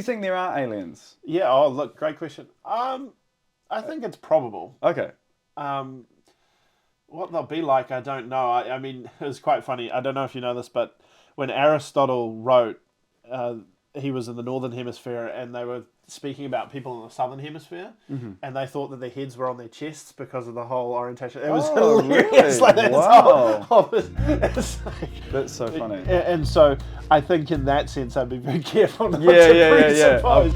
you think there are aliens? Yeah. Oh, look, great question. I think it's probable. Okay. What they'll be like, I don't know. I mean, it was quite funny. I don't know if you know this, but when Aristotle wrote, he was in the northern hemisphere, and they were speaking about people in the southern hemisphere, and they thought that their heads were on their chests because of the whole orientation. It was hilarious. Really? Like, Wow. it's like, That's so funny. and so I think in that sense, I'd be very careful not to Yeah. presuppose.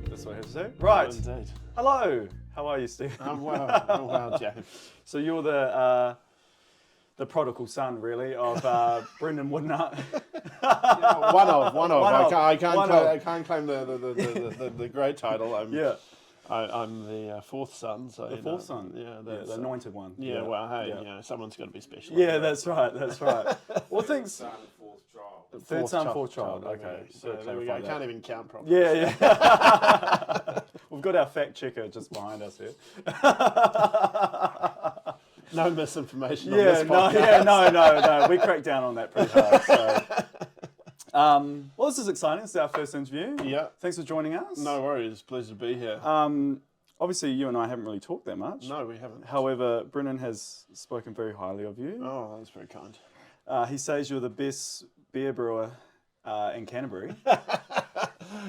That's what I have to say. Right. Indeed. Hello. How are you, Steve? I'm well, James. So you're the prodigal son, really, of Brendan Woodnutt. One of. I One can't claim the great title. I'm the fourth son. So The fourth son. Yeah, The anointed one. Yeah, well, hey, Yeah. someone's got to be special. Yeah, that's right. Well, things. Third son, fourth child. There Okay. we go. So there we go. I can't even count properly. Yeah. We've got our fact checker just behind us here. No misinformation on this podcast. No. We cracked down on that pretty hard. So. Well, this is exciting. This is our first interview. Yeah. Thanks for joining us. No worries. Pleased to be here. Obviously, you and I haven't really talked that much. No, we haven't. However, Brendan has spoken very highly of you. Oh, that's very kind. He says you're the best beer brewer in Canterbury.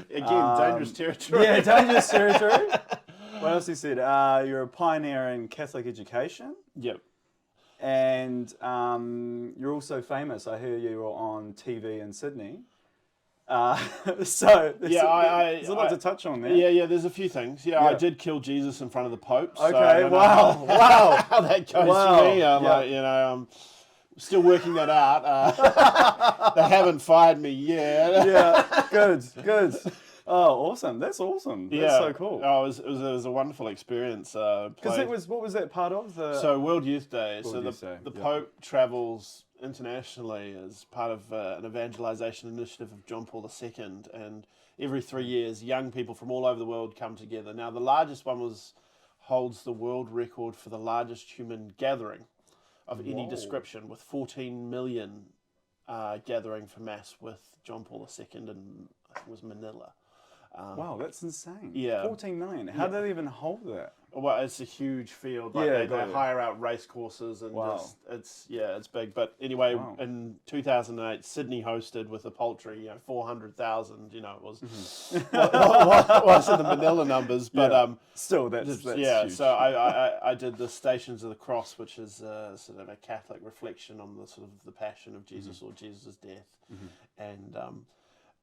Again, dangerous territory. Yeah, dangerous territory. What else he said? You're a pioneer in Catholic education. Yep. And you're also famous. I hear you were on TV in Sydney. So there's a lot to touch on there. Yeah. There's a few things. Yeah, I did kill Jesus in front of the Pope. So Okay. I don't know Wow. how that goes for me. I'm still working that out. They haven't fired me yet. Yeah. Good. Oh, awesome. That's awesome. That's so cool. Oh, it was a wonderful experience. Because what was that part of? So World Youth Day. World Youth Day, The Pope travels internationally as part of an evangelization initiative of John Paul II, and every 3 years, young people from all over the world come together. Now, the largest one holds the world record for the largest human gathering of any description, with 14 million gathering for Mass with John Paul II in, I think it was Manila. Wow, that's insane. Yeah. 14 million. How do they even hold that? Well, it's a huge field. Like they hire out race courses, and it's big. But anyway, in 2008, Sydney hosted with a paltry, 400,000. It was wasn't the Manila numbers, but still that's yeah. Huge. So I did the Stations of the Cross, which is sort of a Catholic reflection on the sort of the Passion of Jesus or Jesus' death, and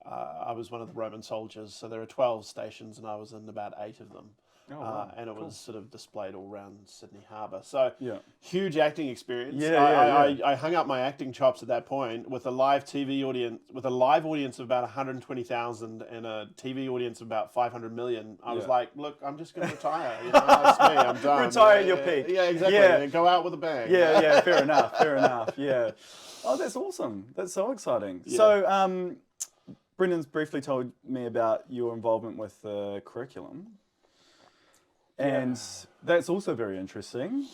I was one of the Roman soldiers. So there are 12 stations, and I was in about 8 of them. And it was sort of displayed all around Sydney Harbour. So huge acting experience. I hung up my acting chops at that point with a live TV audience, with a live audience of about 120,000 and a TV audience of about 500 million. I was like, look, I'm just going to retire. That's me. I'm done. Retire at your peak. Yeah, exactly. Yeah. Go out with a bang. Yeah. Fair enough. Yeah. Oh, that's awesome. That's so exciting. Yeah. So, Brendan's briefly told me about your involvement with the curriculum. And that's also very interesting.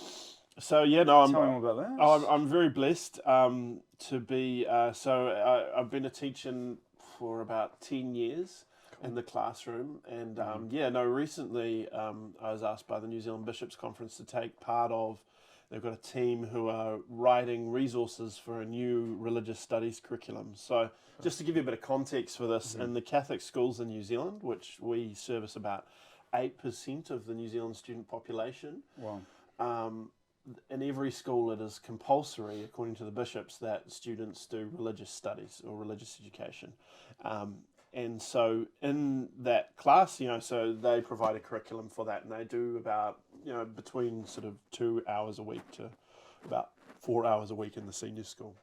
So tell me more about that. I'm very blessed to be. I've been a teacher for about 10 years in the classroom, and recently I was asked by the New Zealand Bishops' Conference to take part of. They've got a team who are writing resources for a new religious studies curriculum. So just to give you a bit of context for this, in the Catholic schools in New Zealand, which we service about 8% of the New Zealand student population. Wow. In every school it is compulsory, according to the bishops, that students do religious studies or religious education. And so in that class, so they provide a curriculum for that, and they do about, between sort of 2 hours a week to about 4 hours a week in the senior school.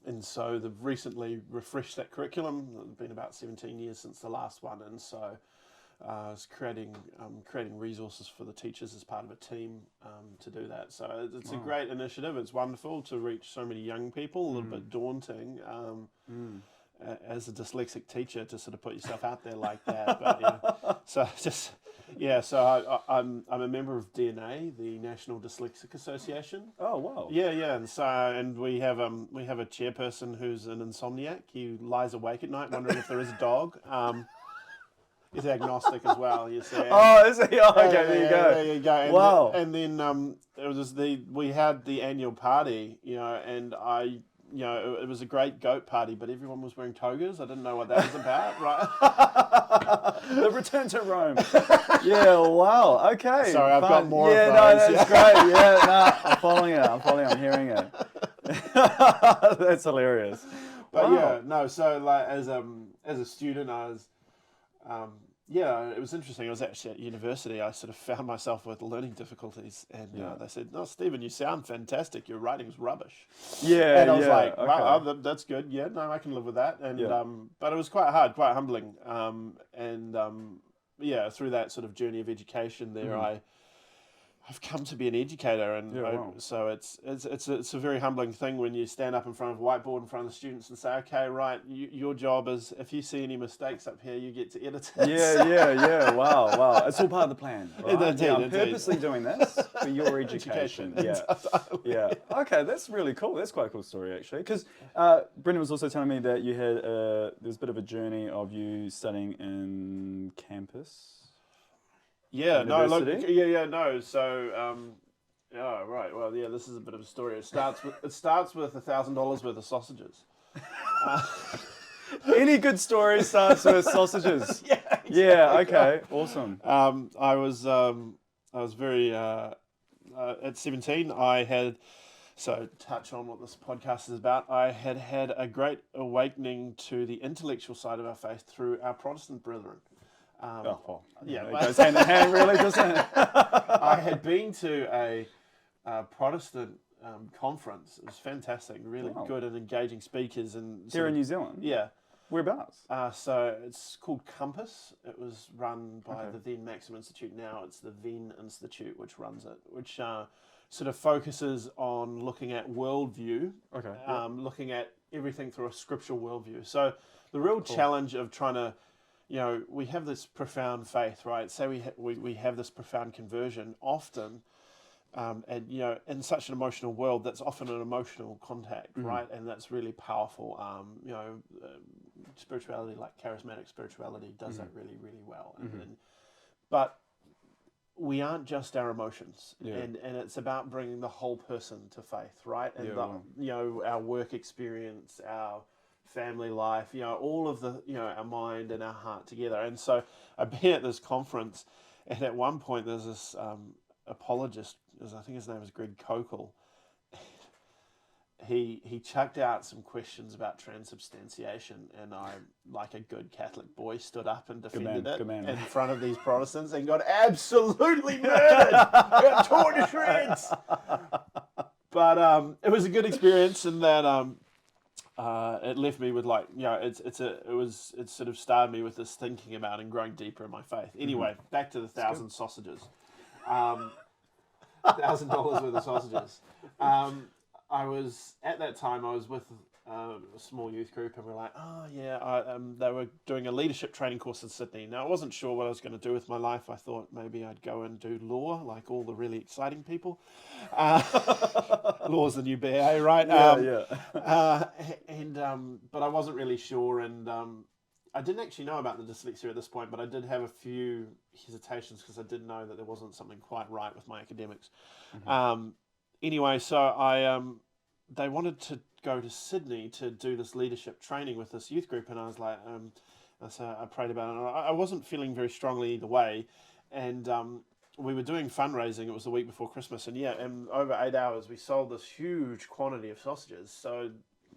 And so they've recently refreshed that curriculum. It's been about 17 years since the last one, and so I was creating resources for the teachers as part of a team to do that. So it's a great initiative. It's wonderful to reach so many young people. A little bit daunting as a dyslexic teacher to sort of put yourself out there like that. But so just Yeah, so I'm a member of DNA, the National Dyslexic Association. Oh wow. Yeah, and we have a chairperson who's an insomniac. He lies awake at night wondering if there is a dog. He's agnostic as well, you see. Oh, is he? Oh, okay, Yeah, there you go. There you go. And Wow. then we had the annual party, and it was a great goat party, but everyone was wearing togas. I didn't know what that was about, right? The return to Rome. Yeah, wow. Okay. Sorry, I've got more Yeah, of no, those. that's great. Yeah, no, I'm following it. I'm hearing it. That's hilarious. But Wow. yeah, no. So like as a student, I was, it was interesting. I was actually at university. I sort of found myself with learning difficulties, and they said, "No, Stephen, you sound fantastic. Your writing's rubbish." Yeah, and I was like, okay. "Wow, that's good. Yeah, no, I can live with that." And but it was quite hard, quite humbling. Through that sort of journey of education, there I've come to be an educator, and so it's a very humbling thing when you stand up in front of a whiteboard in front of the students and say, okay, right, your job is, if you see any mistakes up here, you get to edit it. Yeah. Wow. It's all part of the plan, right? Indeed, I'm indeed. purposely doing this for your education. Yeah. Okay, that's really cool. That's quite a cool story, actually. Because Brendan was also telling me that you had there's a bit of a journey of you studying in campus. Yeah, University? no. So, right. Well, yeah, this is a bit of a story. It starts with $1,000 worth of sausages. Any good story starts with sausages. Yeah, exactly. Yeah. Okay. Awesome. I was very at 17. I had, so touch on what this podcast is about. I had a great awakening to the intellectual side of our faith through our Protestant brethren. It goes hand in hand, really, doesn't it? I had been to a Protestant conference. It was fantastic, really good and engaging speakers. And Here in New Zealand? Yeah. Whereabouts? So it's called Compass. It was run by the then Maxim Institute. Now it's the Venn Institute which runs it, which sort of focuses on looking at worldview, looking at everything through a scriptural worldview. So the real challenge of trying to, we have this profound faith, right? Say we have this profound conversion often, and in such an emotional world, that's often an emotional contact, right? And that's really powerful. Spirituality, like charismatic spirituality, does that really, really well. But we aren't just our emotions, and it's about bringing the whole person to faith, right? And our work experience, our family life, all of the, our mind and our heart together. And so I've been at this conference, and at one point there's this apologist, I think his name is Greg Kokel. He chucked out some questions about transubstantiation, and I, like a good Catholic boy, stood up and defended it in front of these Protestants and got absolutely murdered. Got torn to shreds. But it was a good experience in that it left me with it sort of started me with this thinking about and growing deeper in my faith. Anyway, back to the 1,000 sausages. $1,000 worth of sausages. I was with a small youth group, and we're like, they were doing a leadership training course in Sydney. Now, I wasn't sure what I was going to do with my life. I thought maybe I'd go and do law, like all the really exciting people. Law's the new BA, right? But I wasn't really sure, and I didn't actually know about the dyslexia at this point, but I did have a few hesitations because I did know that there wasn't something quite right with my academics. Anyway, so they wanted to go to Sydney to do this leadership training with this youth group, and I was like, so I prayed about it. I wasn't feeling very strongly either way, and we were doing fundraising. It was the week before Christmas, and in over 8 hours, we sold this huge quantity of sausages. So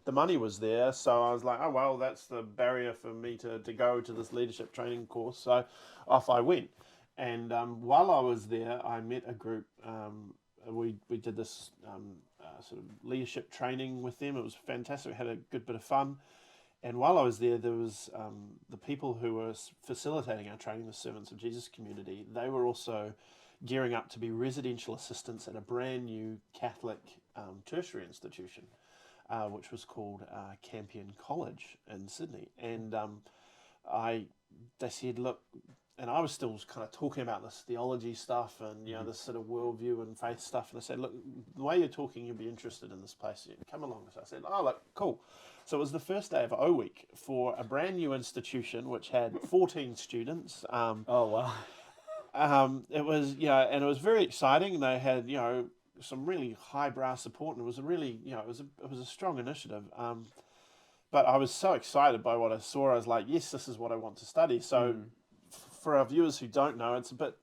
the money was there, so I was like, oh, well, that's the barrier for me to go to this leadership training course. So off I went. And while I was there, I met a group. We did this sort of leadership training with them. It was fantastic. We had a good bit of fun. And while I was there was the people who were facilitating our training, the Servants of Jesus community. They were also gearing up to be residential assistants at a brand new Catholic tertiary institution, which was called Campion College in Sydney. And they said, look, and I was still kind of talking about this theology stuff and, you know, this sort of worldview and faith stuff. And I said, look, the way you're talking, you'll be interested in this place. Come along. So I said, oh, look, cool. So it was the first day of O Week for a brand new institution which had 14 students. Oh, wow. It was, you know, and it was very exciting. They had, you know, some really highbrow support, and it was a really, you know, it was a strong initiative. But I was so excited by what I saw. I was like, yes, this is what I want to study. So for our viewers who don't know, it's a bit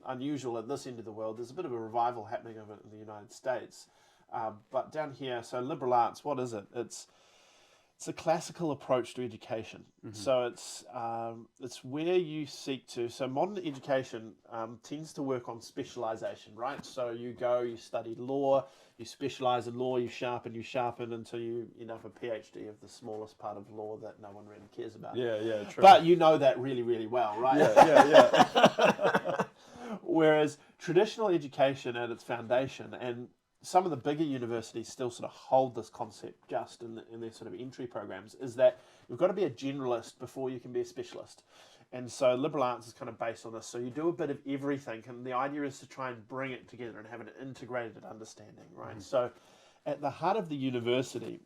unusual at this end of the world. There's a bit of a revival happening over in the United States. But down here, so liberal arts, what is it? It's a classical approach to education. So it's where you seek to. So modern education tends to work on specialization, right? So you study law, you specialize in law, you sharpen until you end up a PhD of the smallest part of law that no one really cares about. Yeah, true. But you know that really, really well, right? Yeah. Whereas traditional education at its foundation, and some of the bigger universities still sort of hold this concept just in their sort of entry programs, is that you've got to be a generalist before you can be a specialist. And so liberal arts is kind of based on this. So you do a bit of everything, and the idea is to try and bring it together and have an integrated understanding, right? So at the heart of the university,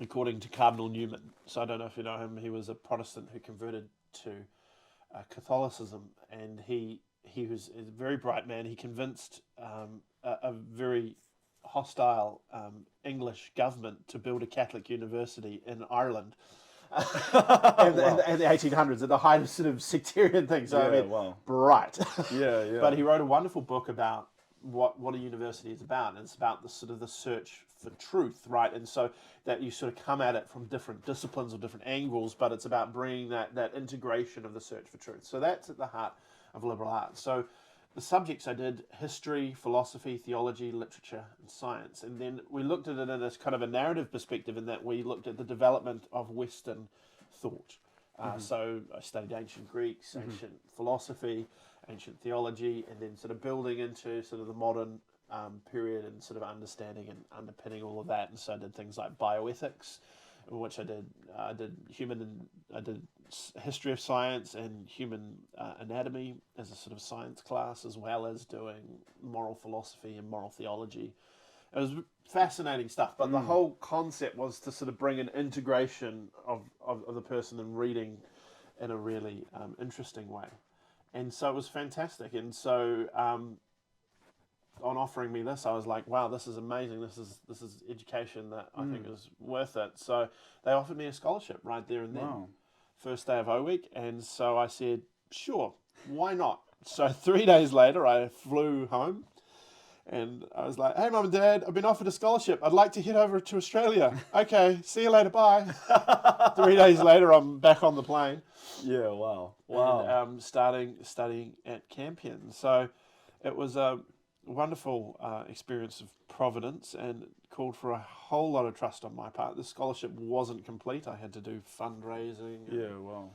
according to Cardinal Newman, so I don't know if you know him, he was a Protestant who converted to Catholicism, and he was a very bright man. He convinced a very hostile English government to build a Catholic university in Ireland in the 1800s, at the height of sort of sectarian things. So, I mean, bright. Yeah. But he wrote a wonderful book about what a university is about, and it's about the sort of the search for truth, right? And so that you sort of come at it from different disciplines or different angles, but it's about bringing that integration of the search for truth. So that's at the heart of liberal arts. So the subjects I did: history, philosophy, theology, literature, and science. And then we looked at it in this kind of a narrative perspective, in that we looked at the development of Western thought. So I studied ancient Greeks, ancient philosophy, ancient theology, and then sort of building into sort of the modern period and sort of understanding and underpinning all of that. And so I did things like bioethics, which I did history of science and human anatomy as a sort of science class, as well as doing moral philosophy and moral theology. It was fascinating stuff, but the whole concept was to sort of bring an integration of the person and reading in a really interesting way. And so it was fantastic. And so on offering me this, I was like, wow, this is amazing. This is education that I think is worth it. So they offered me a scholarship right there and then. Wow. First day of O Week. And so I said, sure, why not? So 3 days later, I flew home. And I was like, hey, Mum and Dad, I've been offered a scholarship. I'd like to head over to Australia. Okay, see you later, bye. 3 days later, I'm back on the plane. Yeah, wow. And studying at Campion. So it was a wonderful experience of providence, and called for a whole lot of trust on my part. The scholarship wasn't complete. I had to do fundraising. Yeah, wow.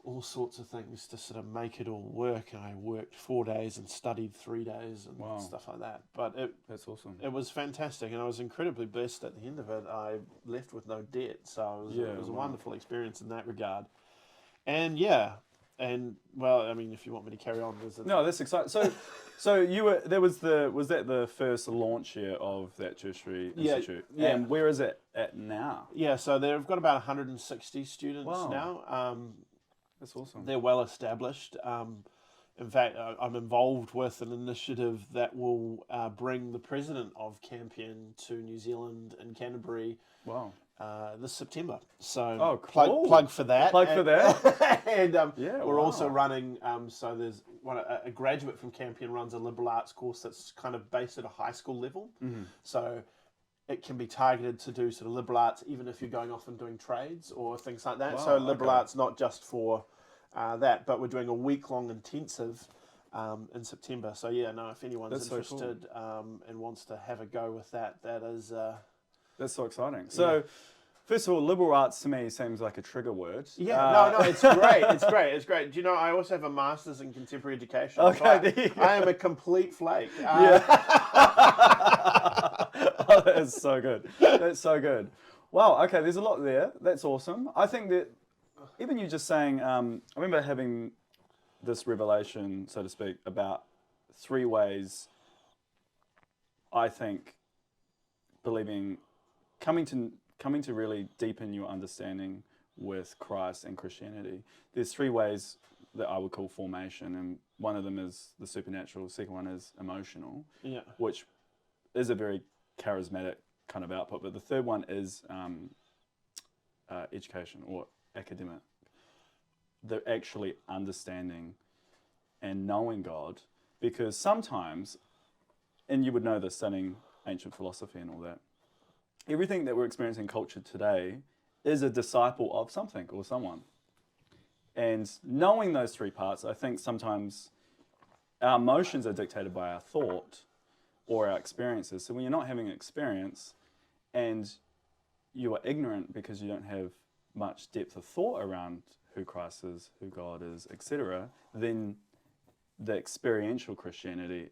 All sorts of things to sort of make it all work. And I worked 4 days and studied 3 days and stuff like that. But that's awesome. It was fantastic, and I was incredibly blessed at the end of it. I left with no debt, so it was a wonderful experience in that regard. And well, I mean, if you want me to carry on, no, that's exciting. So you were was that the first launch year of that tertiary institute? Yeah. And where is it at now? Yeah, so they've got about 160 students now. That's awesome. They're well established. In fact, I'm involved with an initiative that will bring the president of Campion to New Zealand and Canterbury. Wow. This September. So cool. plug for that. And we're also running, so there's a graduate from Campion runs a liberal arts course that's kind of based at a high school level. So it can be targeted to do sort of liberal arts, even if you're going off and doing trades or things like that. So liberal arts, not just for that, but we're doing a week-long intensive in September. So if anyone's interested and wants to have a go with that, that's so exciting. So, first of all, liberal arts to me seems like a trigger word. No, it's great. It's great. Do you know, I also have a master's in contemporary education. Okay, so I am a complete flake. Oh, that is so good. That's so good. Wow, okay, there's a lot there. That's awesome. I think that even you just saying, I remember having this revelation, so to speak, about 3 ways I think coming to really deepen your understanding with Christ and Christianity. There's 3 ways that I would call formation, and one of them is the supernatural, the second one is emotional, which is a very charismatic kind of output, but the third one is education or academic. They're actually understanding and knowing God, because sometimes, and you would know this studying ancient philosophy and all that, everything that we're experiencing in culture today is a disciple of something or someone. And knowing those 3 parts, I think sometimes our emotions are dictated by our thought or our experiences. So when you're not having an experience and you are ignorant because you don't have much depth of thought around who Christ is, who God is, etc., then the experiential Christianity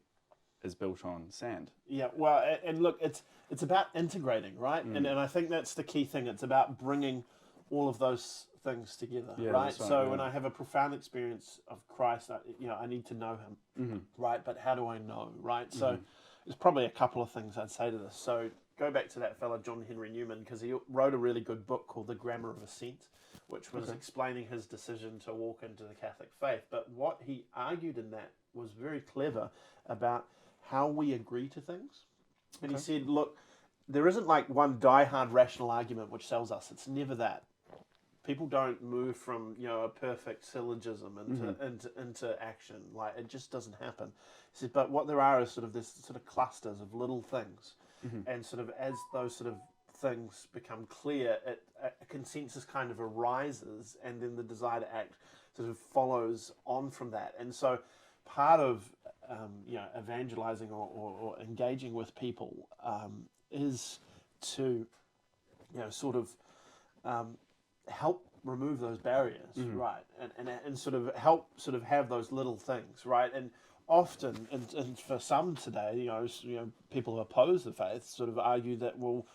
is built on sand. Yeah, well, and look, it's about integrating, right? And I think that's the key thing. It's about bringing all of those things together, right? So when I have a profound experience of Christ, I need to know Him, right? But how do I know, right? So there's probably a couple of things I'd say to this. So go back to that fellow John Henry Newman, because he wrote a really good book called The Grammar of Assent, which was explaining his decision to walk into the Catholic faith. But what he argued in that was very clever about how we agree to things. And he said, look, there isn't like one die-hard rational argument which sells us. It's never that. People don't move from a perfect syllogism into action. Like, it just doesn't happen. He said, but what there are is sort of this sort of clusters of little things, and sort of as those sort of things become clear, a consensus kind of arises, and then the desire to act sort of follows on from that. And so part of evangelizing or engaging with people is to sort of help remove those barriers, right, and sort of help sort of have those little things, right. And often, and for some today, people who oppose the faith sort of argue that, well,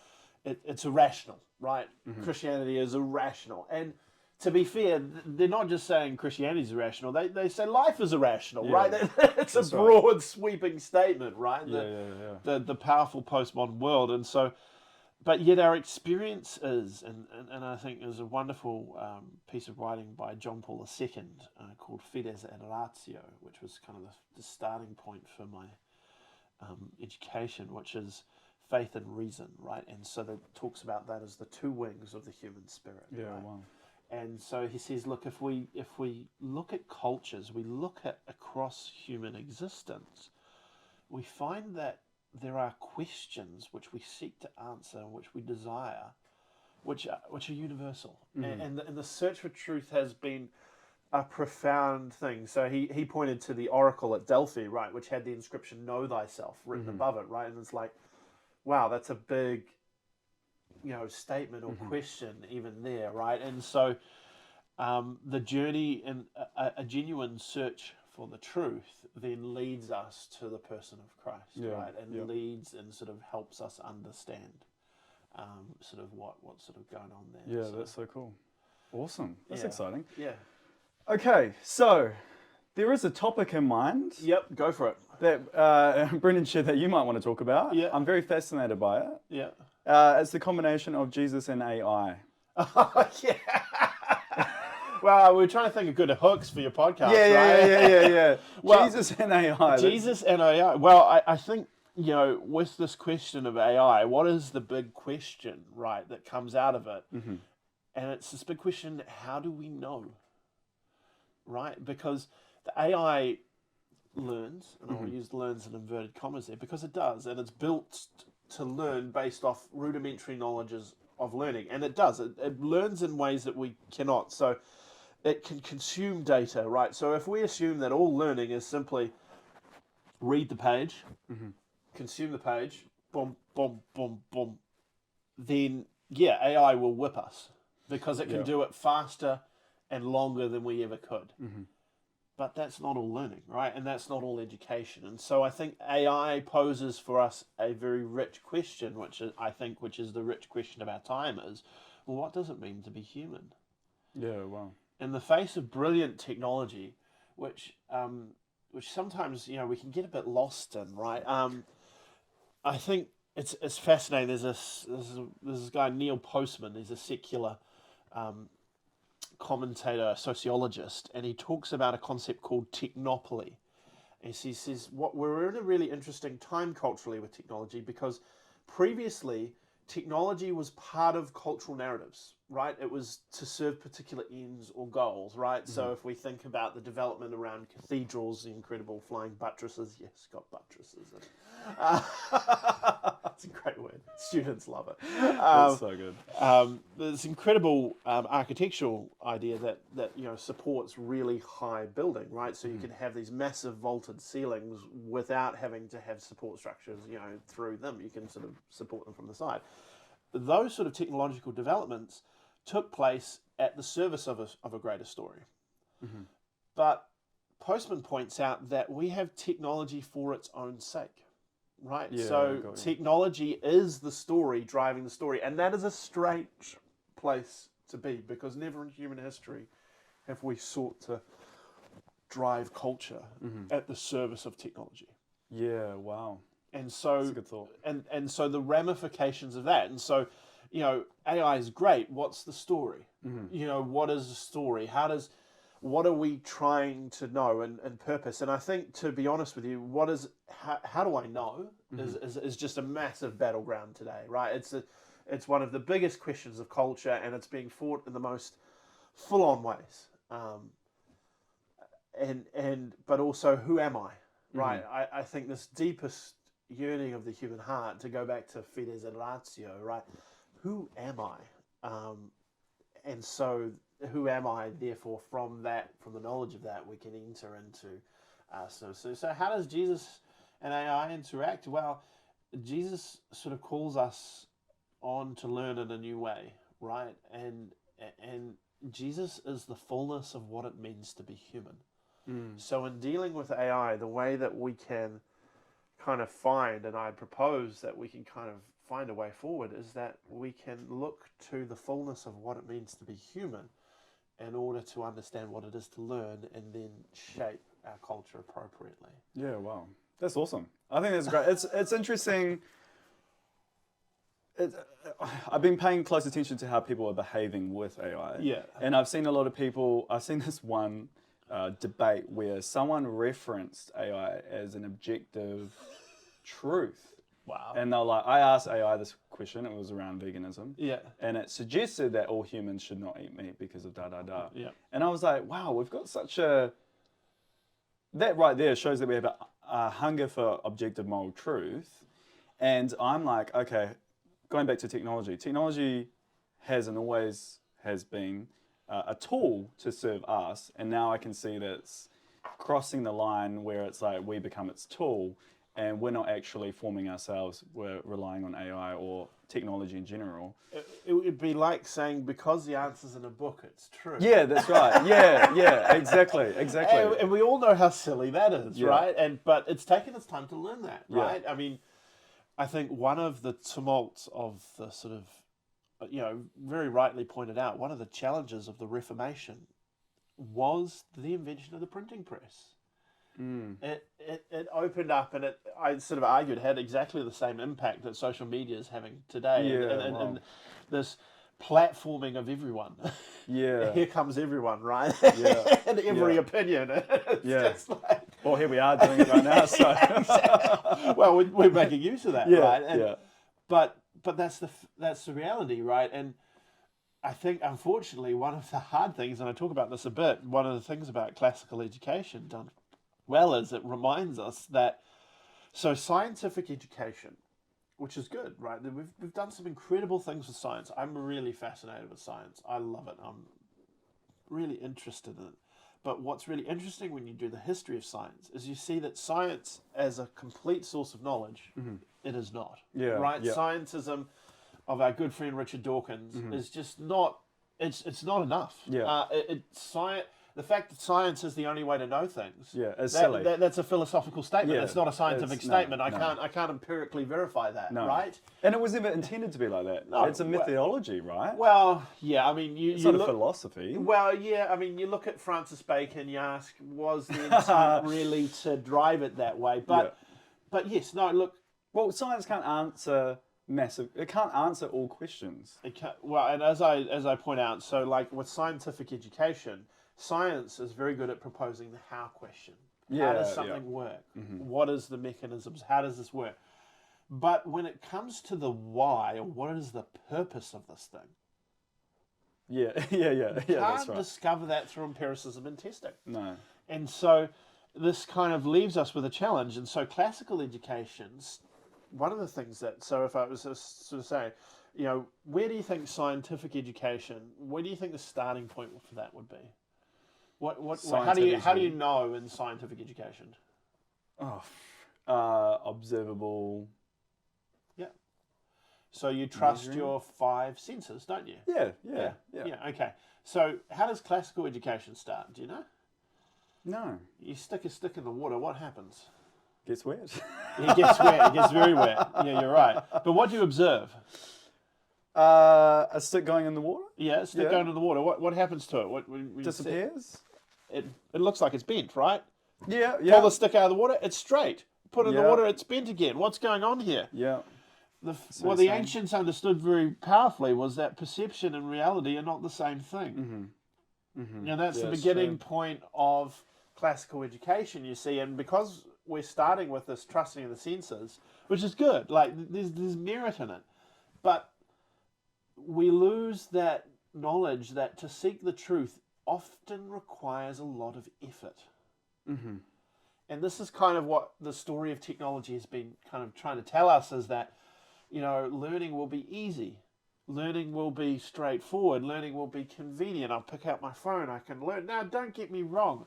it's irrational, right? Christianity is irrational. And to be fair, they're not just saying Christianity is irrational. They say life is irrational, right? It's a broad, sweeping statement, right? The powerful postmodern world. And so, but yet our experience is, and I think there's a wonderful piece of writing by John Paul II called Fides et Ratio, which was kind of the starting point for my education, which is faith and reason, right? And so that talks about that as the 2 wings of the human spirit. Yeah, right? wow. And so he says, look, if we look at cultures, we look at across human existence, we find that there are questions which we seek to answer, which we desire, which are universal. And the search for truth has been a profound thing. So he pointed to the oracle at Delphi, right, which had the inscription "Know thyself" written above it, right? And it's like, wow, that's a big statement or question even there, right? And so the journey in a genuine search for the truth then leads us to the person of Christ, right? And leads and sort of helps us understand sort of what's sort of going on there. Yeah, that's so cool. Awesome. That's exciting. Yeah. Okay, so there is a topic in mind. Yep, go for it. That Brendan shared that you might want to talk about. Yeah. I'm very fascinated by it. Yeah. It's the combination of Jesus and AI. Yeah. Well, we're trying to think of good hooks for your podcast, right? Yeah. Well, Jesus and AI. Jesus and AI. Well, I think, with this question of AI, what is the big question, right, that comes out of it? And it's this big question, how do we know? Right? Because the AI learns, and I'll use learns in inverted commas there, because it does, and it's built to learn based off rudimentary knowledges of learning, and it does. It learns in ways that we cannot. So it can consume data, right? So if we assume that all learning is simply read the page, consume the page, boom, boom, boom, boom, then AI will whip us because it can do it faster and longer than we ever could. But that's not all learning, right? And that's not all education. And so I think AI poses for us a very rich question, which is the rich question of our time is, well, what does it mean to be human? Yeah, wow. In the face of brilliant technology, which sometimes we can get a bit lost in, right? I think it's fascinating. There's this guy Neil Postman. He's a secular commentator, sociologist, and he talks about a concept called technopoly. And he says we're in a really interesting time culturally with technology, because previously technology was part of cultural narratives, right? It was to serve particular ends or goals, right? Mm-hmm. So if we think about the development around cathedrals, the incredible flying buttresses, yes, got buttresses. That's a great word. Students love it. That's so good. There's incredible architectural idea that supports really high building, right? So you can have these massive vaulted ceilings without having to have support structures, through them. You can sort of support them from the side. Those sort of technological developments took place at the service of a greater story. Mm-hmm. But Postman points out that we have technology for its own sake, right? Yeah, so technology is the story driving the story. And that is a strange place to be, because never in human history have we sought to drive culture at the service of technology. Yeah, wow. And so, that's a good thought. And so the ramifications of that. And so, AI is great. What's the story? Mm-hmm. What is the story? What are we trying to know and purpose? And I think, to be honest with you, how do I know is just a massive battleground today, right? It's one of the biggest questions of culture, and it's being fought in the most full-on ways. But also, who am I? Right? I think this deepest yearning of the human heart, to go back to fides et ratio, right? Who am I? And so, who am I? Therefore, from the knowledge of that, we can enter into. So how does Jesus and AI interact? Well, Jesus sort of calls us on to learn in a new way, right? And Jesus is the fullness of what it means to be human. So in dealing with AI, the way that we can kind of find, and I propose that we can kind of find a way forward, is that we can look to the fullness of what it means to be human in order to understand what it is to learn, and then shape our culture appropriately. Yeah, wow. That's awesome. I think that's great. It's interesting. I've been paying close attention to how people are behaving with AI. Yeah. And I've seen a lot of people, I've seen this one debate where someone referenced AI as an objective truth. Wow. And they're like, I asked AI this question, it was around veganism. Yeah. And it suggested that all humans should not eat meat because of da-da-da. Yeah. And I was like, wow, we've got such a... That right there shows that we have a hunger for objective moral truth. And I'm like, okay, going back to technology. Technology has and always has been a tool to serve us. And now I can see that it's crossing the line where it's like we become its tool. And we're not actually forming ourselves, we're relying on AI or technology in general. It would be like saying, because the answer's in a book, it's true. Yeah, that's right. Yeah, exactly. And we all know how silly that is, right? But it's taken its time to learn that, right? I mean, I think one of the tumults of the sort of, very rightly pointed out, one of the challenges of the Reformation was the invention of the printing press. It opened up, and I sort of argued had exactly the same impact that social media is having today, and this platforming of everyone. Yeah, here comes everyone, right? Yeah, and every opinion. It's just like, well, here we are doing it right now. So, exactly. Well, we're making use of that, right? But that's the reality, right? And I think, unfortunately, one of the hard things, and I talk about this a bit, one of the things about classical education done well is it reminds us that, so scientific education, which is good, right? We've done some incredible things with science. I'm really fascinated with science. I love it. I'm really interested in it. But what's really interesting when you do the history of science is you see that science as a complete source of knowledge, it is not. Yeah. Right? Yeah. Scientism of our good friend Richard Dawkins is just not, it's not enough. Yeah. the fact that science is the only way to know things. Yeah, it's silly. That's a philosophical statement. Yeah, It's not a scientific statement. No. I can't empirically verify that, No. right? And it was never intended to be like that. No, It's a methodology, right? Well, yeah, I mean, It's not a philosophy. Well, yeah, I mean, you look at Francis Bacon, you ask, was the intent really to drive it that way? But yes, no, look. Well, science can't answer it can't answer all questions. Well, and as I point out, so like with scientific education, science is very good at proposing the how question. How does something work? What is the mechanisms? How does this work? But when it comes to the why, or what is the purpose of this thing? You can't that's right. discover that through empiricism and testing. No. And so this kind of leaves us with a challenge. And so classical education's one of the things that, so if I was to sort of say, you know, where do you think scientific education, where do you think the starting point for that would be? How do you know in scientific education? Observable. Yeah. So you trust your 5 senses, don't you? Yeah. Okay. So how does classical education start? Do you know? No. You stick a stick in the water, what happens? Gets wet. It gets wet. It gets very wet. Yeah, you're right. But what do you observe? A stick going in the water? Yeah, a stick going in the water. What happens to it? What disappears? It looks like it's bent, right? Yeah. Pull the stick out of the water, it's straight. Put it in the water, it's bent again. What's going on here? Yeah. The ancients understood very powerfully was that perception and reality are not the same thing. Now that's the beginning point of classical education, you see, and because we're starting with this trusting of the senses, which is good, like there's merit in it, but we lose that knowledge that to seek the truth often requires a lot of effort. And this is kind of what the story of technology has been kind of trying to tell us, is that, you know, learning will be easy. Learning will be straightforward. Learning will be convenient. I'll pick out my phone. I can learn. Now, don't get me wrong.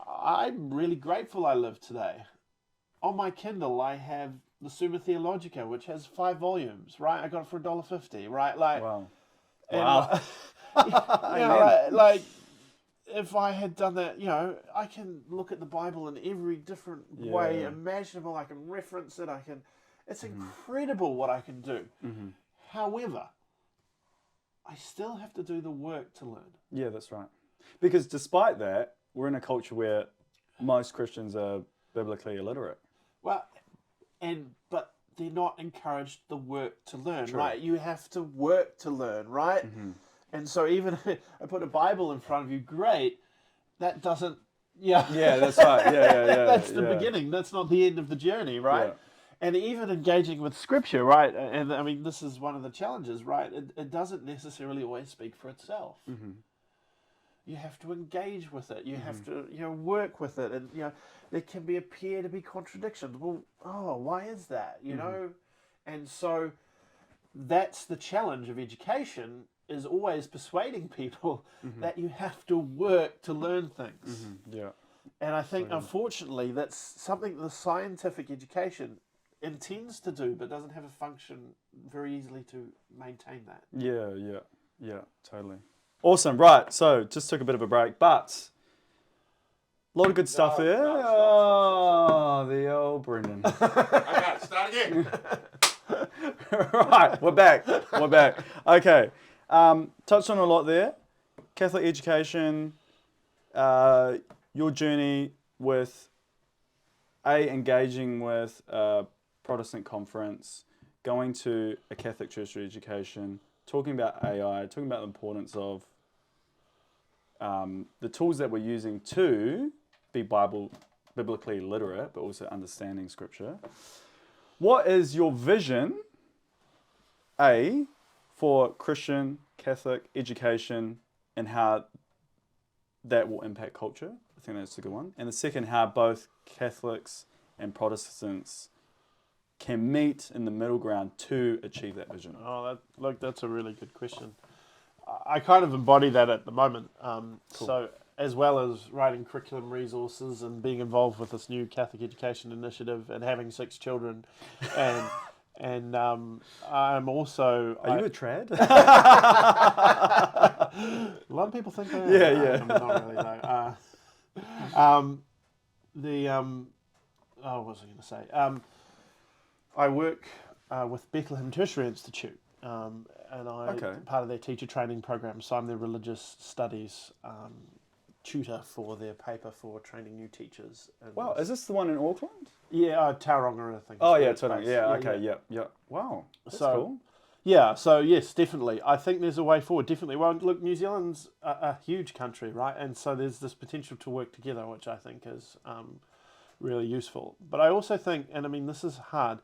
I'm really grateful I live today. On my Kindle, I have the Summa Theologica, which has 5 volumes, right? I got it for $1.50, right? Like, wow. Like, if I had done that, you know, I can look at the Bible in every different way imaginable. I can reference it. It's incredible what I can do. However, I still have to do the work to learn. Yeah, that's right. Because despite that, we're in a culture where most Christians are biblically illiterate. Well, but they're not encouraged the work to learn, right? You have to work to learn, right? And so even if I put a Bible in front of you, great, that doesn't, Yeah, that's right. Yeah. That's the beginning. That's not the end of the journey, right? Yeah. And even engaging with Scripture, right? And I mean, this is one of the challenges, right? It doesn't necessarily always speak for itself. You have to engage with it. You have to, work with it, and there can appear to be contradictions. Well, why is that? You know, and so that's the challenge of education. Is always persuading people that you have to work to learn things. Yeah. And I think, unfortunately, that's something the scientific education intends to do, but doesn't have a function very easily to maintain that. Yeah, totally. Awesome, right, so just took a bit of a break, but a lot of good stuff there. The old Brendan. I got it, start again. Right, we're back. Okay. Touched on a lot there. Catholic education, your journey with engaging with a Protestant conference, going to a Catholic church education, talking about AI, talking about the importance of the tools that we're using to be biblically literate, but also understanding Scripture. What is your vision, for Christian Catholic education and how that will impact culture? I think that's a good one. And the second, how both Catholics and Protestants can meet in the middle ground to achieve that vision. That's a really good question. I kind of embody that at the moment. Cool. So as well as writing curriculum resources and being involved with this new Catholic education initiative and having 6 children And I'm also... Are you a trad? A lot of people think I am. Yeah. Not really, though. What was I going to say? I work with Bethlehem Tertiary Institute, and I'm part of their teacher training program, so I'm their religious studies tutor for their paper for training new teachers. Wow, is this the one in Auckland? Yeah, Tauranga, I think. Oh, yeah, Tauranga. Yeah, okay, yeah. Wow, that's cool. Yeah, so yes, definitely. I think there's a way forward, definitely. Well, look, New Zealand's a huge country, right? And so there's this potential to work together, which I think is really useful. But I also think, and I mean, this is hard,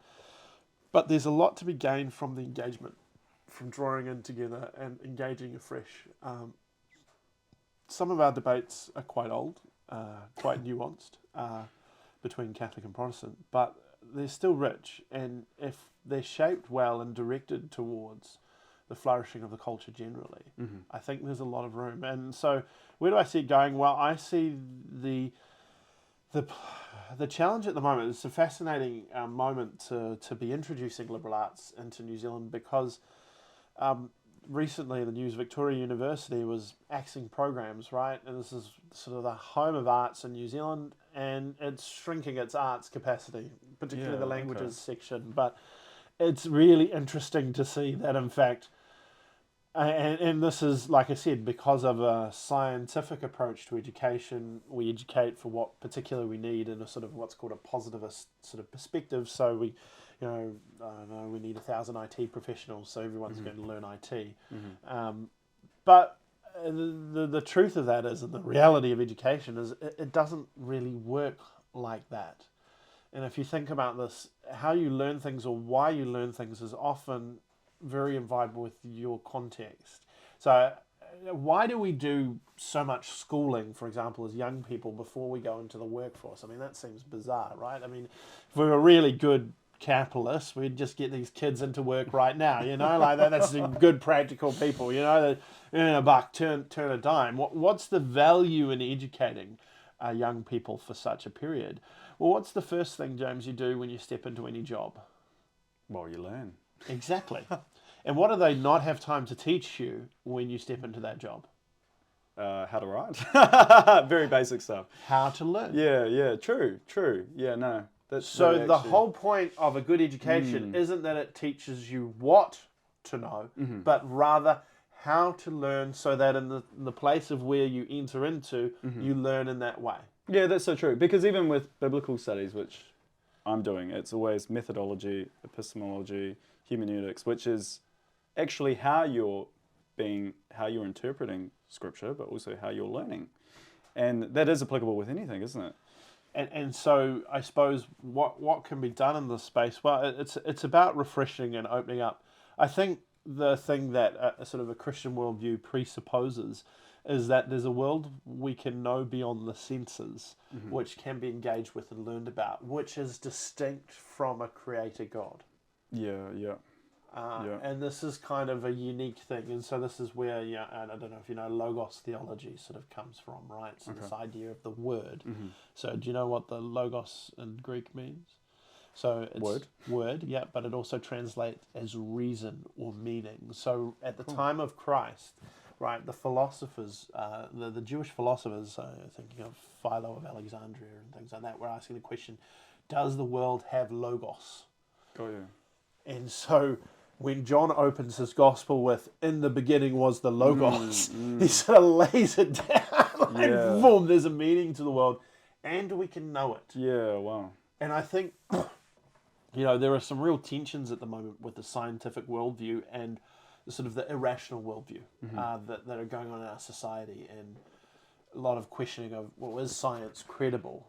but there's a lot to be gained from the engagement, from drawing in together and engaging afresh. Some of our debates are quite old, quite nuanced between Catholic and Protestant, but they're still rich, and if they're shaped well and directed towards the flourishing of the culture generally, I think there's a lot of room. And so where do I see it going? Well, I see the challenge at the moment. It's a fascinating moment to be introducing liberal arts into New Zealand, because recently the news Victoria University was axing programs, right? And this is sort of the home of arts in New Zealand, and it's shrinking its arts capacity, particularly the languages section. But it's really interesting to see that, in fact, and this is, like I said, because of a scientific approach to education. We educate for what particularly we need in a sort of what's called a positivist sort of perspective. So we, I don't know, we need 1,000 IT professionals, so everyone's going to learn IT. But the truth of that is, and the reality of education is, it doesn't really work like that. And if you think about this, how you learn things or why you learn things is often very involved with your context. So why do we do so much schooling, for example, as young people before we go into the workforce? I mean, that seems bizarre, right? I mean, if we were really good capitalists, we'd just get these kids into work right now, like that. That's good practical people, that earn a buck, turn a dime. What's the value in educating young people for such a period? Well, what's the first thing, James, you do when you step into any job? Well, you learn. Exactly. And what do they not have time to teach you when you step into that job? How to write. Very basic stuff. How to learn. Yeah, true. Yeah, no. So the whole point of a good education isn't that it teaches you what to know, but rather how to learn, so that in the place of where you enter into, you learn in that way. Yeah, that's so true. Because even with biblical studies, which I'm doing, it's always methodology, epistemology, hermeneutics, which is actually how you're interpreting scripture, but also how you're learning. And that is applicable with anything, isn't it? And so I suppose what can be done in this space? Well, it's about refreshing and opening up. I think the thing that a sort of a Christian worldview presupposes is that there's a world we can know beyond the senses, which can be engaged with and learned about, which is distinct from a creator God. Yeah. And this is kind of a unique thing. And so this is where, and I don't know if you know, logos theology sort of comes from, right? So this idea of the word. So do you know what the logos in Greek means? So it's word, yeah, but it also translates as reason or meaning. So at the time of Christ, right, the philosophers, the Jewish philosophers, thinking of Philo of Alexandria and things like that, were asking the question, does the world have logos? Oh, yeah. And so when John opens his gospel with, in the beginning was the logos, he sort of lays it down, boom, there's a meaning to the world, and we can know it. Yeah, wow. And I think, there are some real tensions at the moment with the scientific worldview and the sort of the irrational worldview that are going on in our society, and a lot of questioning of, well, is science credible?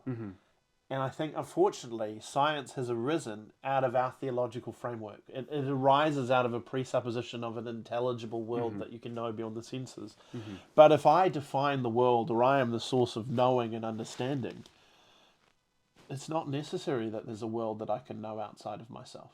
And I think, unfortunately, science has arisen out of our theological framework. It arises out of a presupposition of an intelligible world that you can know beyond the senses. But if I define the world, or I am the source of knowing and understanding, it's not necessary that there's a world that I can know outside of myself.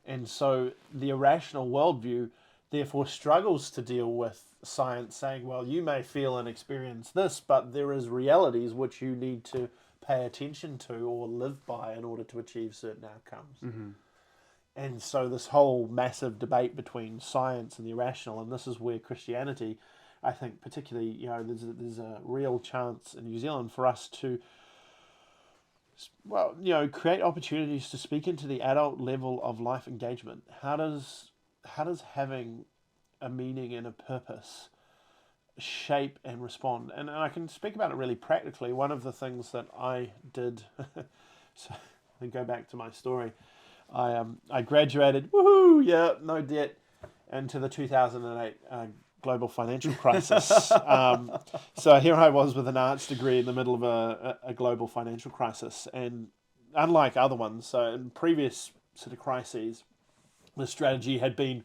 And so the irrational worldview therefore struggles to deal with science saying, well, you may feel and experience this, but there is realities which you need to pay attention to or live by in order to achieve certain outcomes. And so this whole massive debate between science and the irrational, and this is where Christianity, I think particularly, there's a real chance in New Zealand for us to, create opportunities to speak into the adult level of life engagement. How does having a meaning and a purpose shape and respond? And I can speak about it really practically. One of the things that I did, so I go back to my story. I graduated, woohoo, yeah, no debt, into the 2008 global financial crisis. So here I was with an arts degree in the middle of a global financial crisis. And unlike other ones, so in previous sort of crises, the strategy had been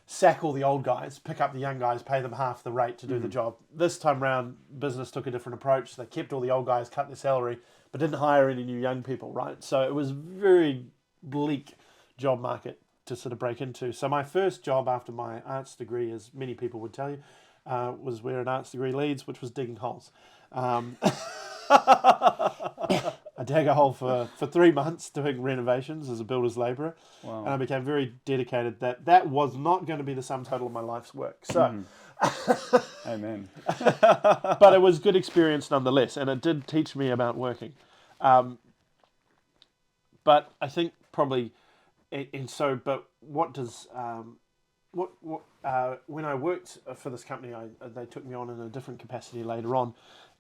sack all the old guys, pick up the young guys, pay them half the rate to do the job. This time round, business took a different approach. They kept all the old guys, cut their salary, but didn't hire any new young people, right? So it was very bleak job market to sort of break into. So my first job after my arts degree, as many people would tell you, was where an arts degree leads, which was digging holes. I dug a hole for 3 months doing renovations as a builder's labourer. Wow. And I became very dedicated that was not going to be the sum total of my life's work. So, Amen. but it was good experience nonetheless, and it did teach me about working. But I think probably, but what does, when I worked for this company, they took me on in a different capacity later on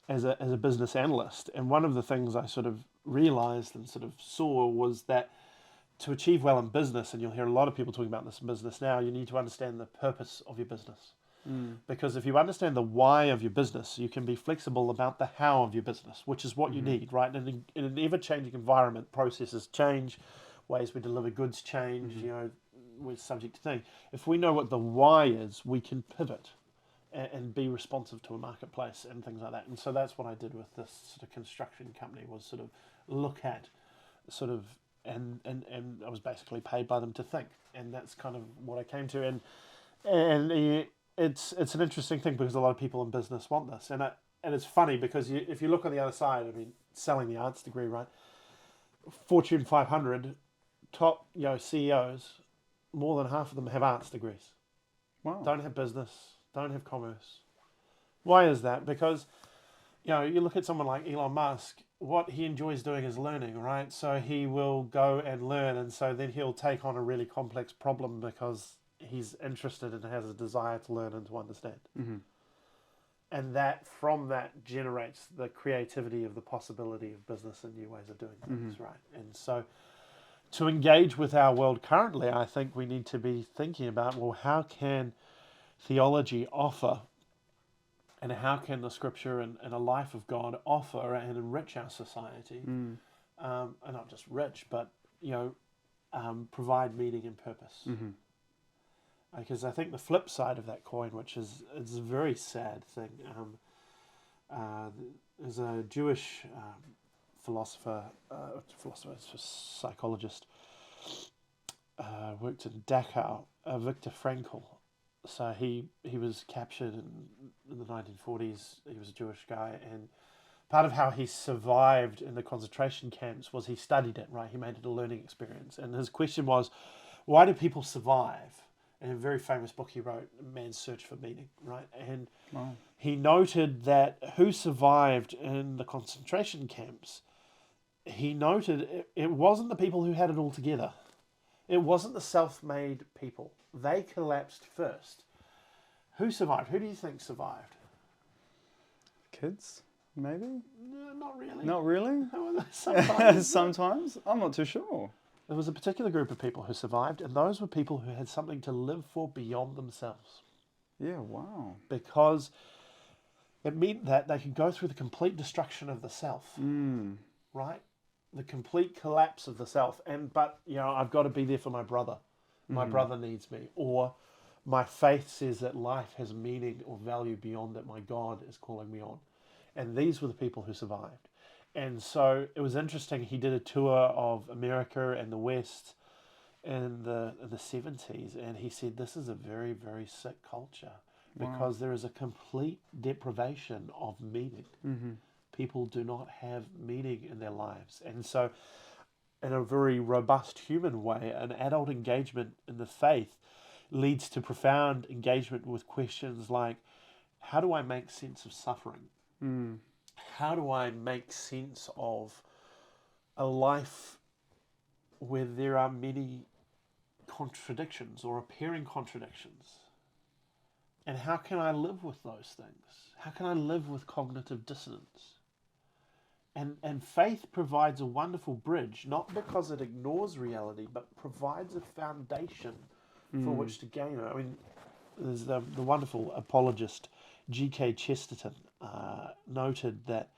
as a business analyst. And one of the things I sort of realized and sort of saw was that to achieve well in business, and you'll hear a lot of people talking about this in business now, you need to understand the purpose of your business. Because if you understand the why of your business, you can be flexible about the how of your business, which is what you need, right? And in an ever-changing environment, processes change, ways we deliver goods change, we're subject to things. If we know what the why is, we can pivot and be responsive to a marketplace and things like that. And so that's what I did with this sort of construction company, was sort of look at sort of, and I was basically paid by them to think. And that's kind of what I came to. And it's an interesting thing because a lot of people in business want this. And it's funny because if you look on the other side, I mean, selling the arts degree, right? Fortune 500, top CEOs, more than half of them have arts degrees. Wow. Don't have business, don't have commerce. Why is that? Because, you look at someone like Elon Musk, what he enjoys doing is learning, right? So he will go and learn, and so then he'll take on a really complex problem because he's interested and has a desire to learn and to understand. And from that generates the creativity of the possibility of business and new ways of doing things, right? And so to engage with our world currently, I think we need to be thinking about, well, how can theology offer, and how can the scripture and a life of God offer and enrich our society, and not just rich, but provide meaning and purpose. Because I think the flip side of that coin, which is a very sad thing, there's a Jewish psychologist, worked in Dachau, Viktor Frankl. So he was captured in the 1940s. He was a Jewish guy, and part of how he survived in the concentration camps was he studied it, right? He made it a learning experience. And his question was, why do people survive? In a very famous book he wrote, Man's Search for Meaning, right? And he noted that who survived in the concentration camps, he noted it wasn't the people who had it all together. It wasn't the self-made people. They collapsed first. Who survived? Who do you think survived? Kids, maybe? No, not really. Not really? Sometimes. Sometimes? I'm not too sure. There was a particular group of people who survived, and those were people who had something to live for beyond themselves. Yeah, wow. Because it meant that they could go through the complete destruction of the self, right? The complete collapse of the self. But I've got to be there for my brother. My brother needs me. Or my faith says that life has meaning or value beyond that. My God is calling me on. And these were the people who survived. And so it was interesting. He did a tour of America and the West in the 70s. And he said, this is a very, very sick culture because there is a complete deprivation of meaning. People do not have meaning in their lives. And so in a very robust human way, an adult engagement in the faith leads to profound engagement with questions like, how do I make sense of suffering? How do I make sense of a life where there are many contradictions or appearing contradictions? And how can I live with those things? How can I live with cognitive dissonance? And faith provides a wonderful bridge, not because it ignores reality, but provides a foundation for which to gain it. I mean, there's the wonderful apologist G.K. Chesterton noted that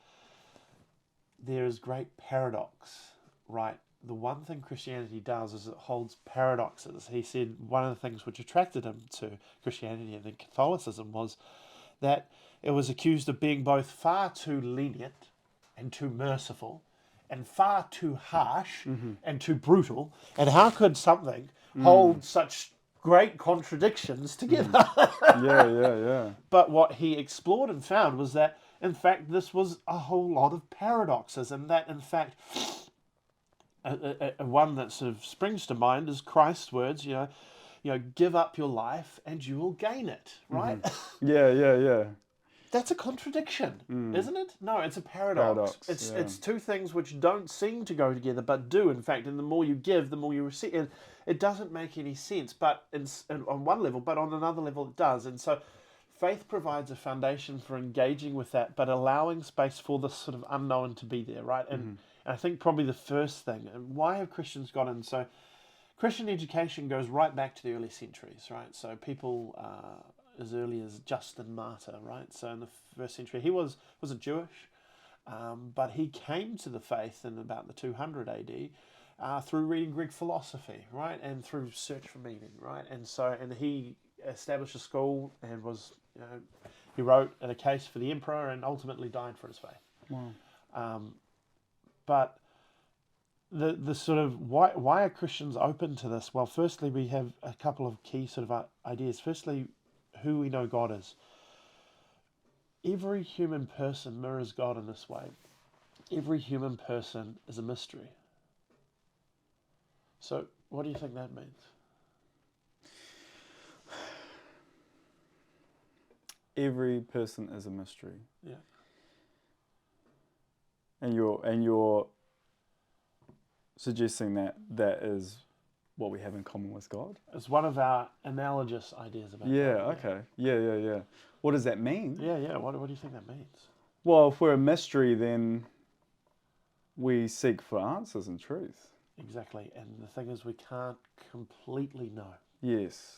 there is great paradox, right? The one thing Christianity does is it holds paradoxes. He said one of the things which attracted him to Christianity and then Catholicism was that it was accused of being both far too lenient and too merciful and far too harsh and too brutal. And how could something hold such great contradictions together? Yeah. But what he explored and found was that, in fact, this was a whole lot of paradoxes, and that, in fact, one that sort of springs to mind is Christ's words, you know, give up your life and you will gain it, right? Yeah. That's a contradiction, isn't it? No, it's a paradox. It's two things which don't seem to go together, but do, in fact. And the more you give, the more you receive. And it doesn't make any sense, but on one level, but on another level it does. And so faith provides a foundation for engaging with that, but allowing space for the sort of unknown to be there, right? And I think probably the first thing, and why have Christians got in? So Christian education goes right back to the early centuries, right? So people as early as Justin Martyr, right? So in the first century, he wasn't Jewish, but he came to the faith in about the 200 AD through reading Greek philosophy, right? And through search for meaning, right? And he established a school and was, he wrote a case for the emperor and ultimately died for his faith. Wow. But the sort of why are Christians open to this? Well, firstly, we have a couple of key sort of ideas. Firstly, who we know God is. Every human person mirrors God in this way. Every human person is a mystery. So, what do you think that means? Every person is a mystery. Yeah. And you're suggesting that is what we have in common with God? It's one of our analogous ideas about God. Okay. Yeah. What does that mean? Yeah. What do you think that means? Well, if we're a mystery, then we seek for answers and truth. Exactly. And the thing is, we can't completely know. Yes.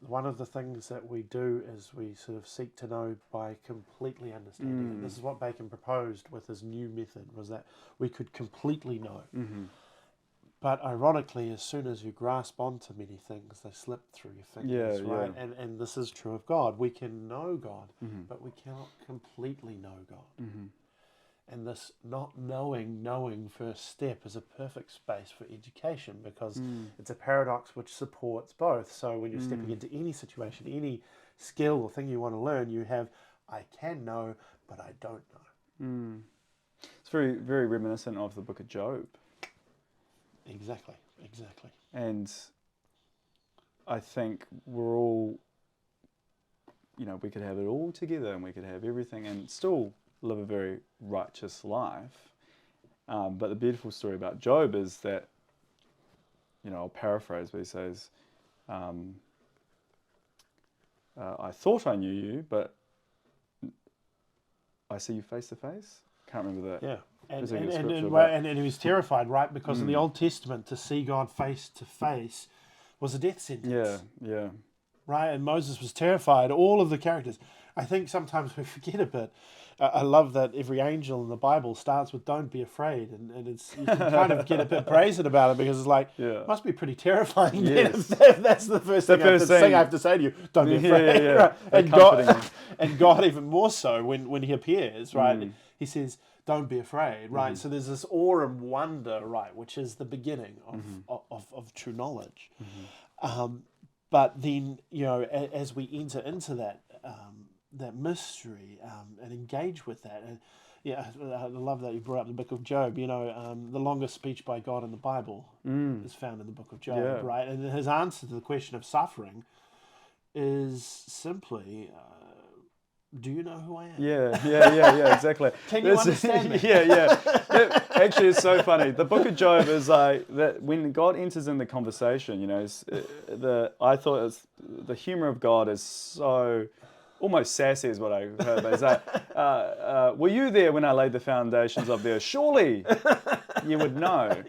One of the things that we do is we sort of seek to know by completely understanding. And this is what Bacon proposed with his new method, was that we could completely know. But ironically, as soon as you grasp onto many things, they slip through your fingers, right? Yeah. And this is true of God. We can know God, but we cannot completely know God. And this not knowing first step is a perfect space for education, because it's a paradox which supports both. So when you're stepping into any situation, any skill or thing you want to learn, you have, I can know, but I don't know. It's very, very reminiscent of the book of Job. Exactly. And I think we're all, we could have it all together and we could have everything and still live a very righteous life. But the beautiful story about Job is that, I'll paraphrase, but he says, I thought I knew you, but I see you face to face. Can't remember that. Yeah. And he was terrified, right? Because in the Old Testament, to see God face to face was a death sentence. Yeah. Right? And Moses was terrified. All of the characters. I think sometimes we forget a bit. I love that every angel in the Bible starts with "Don't be afraid," and it's you can kind of get a bit brazen about it, because it's like it must be pretty terrifying. Yes. If that's the first thing I have to say to you. Don't be afraid. Yeah. Right? And God even more so when he appears. Right? He says, don't be afraid, right? So there's this awe and wonder, right, which is the beginning of true knowledge. But then, as we enter into that mystery and engage with that, and Yeah, I love that you brought up the book of Job. You know, the longest speech by God in the Bible is found in the book of Job, right? And his answer to the question of suffering is simply, do you know who I am? Yeah, exactly. Can you understand me? Actually, it's so funny. The book of Job is like that when God enters in the conversation, you know, I thought the humor of God is so almost sassy is what I heard. But it's like, were you there when I laid the foundations of the earth? Surely you would know.